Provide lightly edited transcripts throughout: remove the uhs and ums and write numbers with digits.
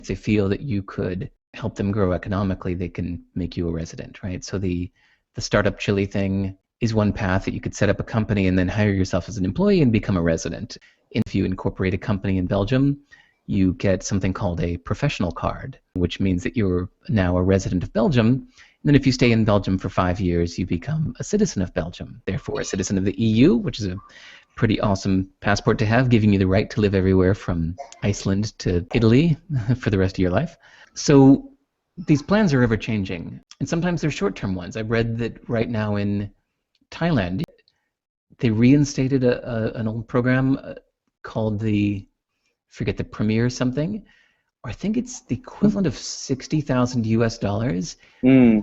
If they feel that you could help them grow economically, they can make you a resident, right? So the startup chili thing is one path that you could set up a company and then hire yourself as an employee and become a resident. If you incorporate a company in Belgium, you get something called a professional card, which means that you're now a resident of Belgium. And then if you stay in Belgium for 5 years, you become a citizen of Belgium, therefore a citizen of the EU, which is a pretty awesome passport to have, giving you the right to live everywhere from Iceland to Italy for the rest of your life. So these plans are ever changing, and sometimes they're short-term ones. I've read that right now in Thailand, they reinstated an old program called forget the Premier something, or I think it's the equivalent of $60,000 US.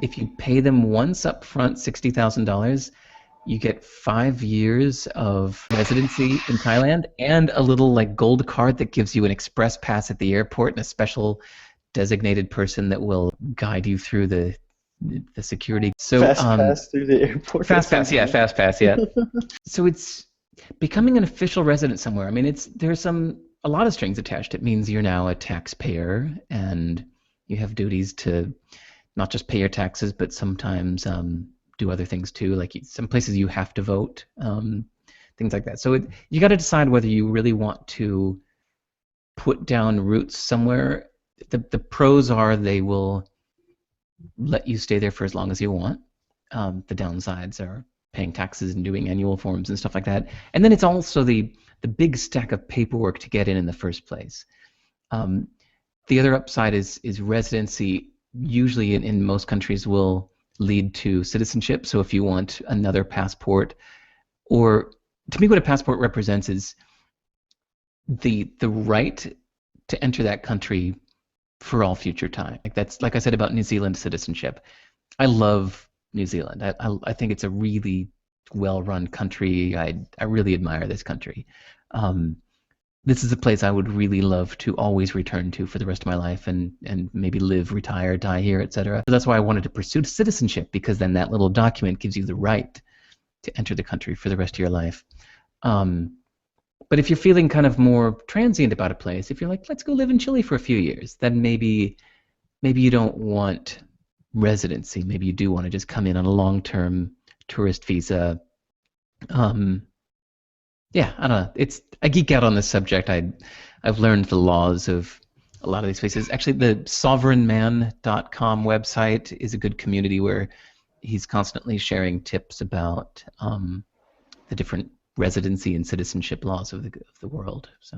If you pay them once up front, $60,000, you get 5 years of residency in Thailand and a little like gold card that gives you an express pass at the airport and a special designated person that will guide you through the security. So Fast pass through the airport. Fast pass, yeah, fast pass, yeah. So it's becoming an official resident somewhere. I mean, there's a lot of strings attached. It means you're now a taxpayer and you have duties to not just pay your taxes, but sometimes do other things too. Like some places you have to vote, things like that. So you got to decide whether you really want to put down roots somewhere. The pros are they will let you stay there for as long as you want. The downsides are paying taxes and doing annual forms and stuff like that. And then it's also the big stack of paperwork to get in the first place. The other upside is residency. Usually in most countries will lead to citizenship. So if you want another passport, or to me what a passport represents is the right to enter that country for all future time. That's like I said about New Zealand citizenship. I love New Zealand. I think it's a really well-run country. I really admire this country. This is a place I would really love to always return to for the rest of my life and maybe live, retire, die here, etc. So that's why I wanted to pursue citizenship, because then that little document gives you the right to enter the country for the rest of your life. But if you're feeling kind of more transient about a place, if you're like, let's go live in Chile for a few years, then maybe you don't want residency. Maybe you do want to just come in on a long-term tourist visa. Yeah, I don't know. I geek out on this subject. I've learned the laws of a lot of these places. Actually, the sovereignman.com website is a good community where he's constantly sharing tips about the different residency and citizenship laws of the world. So.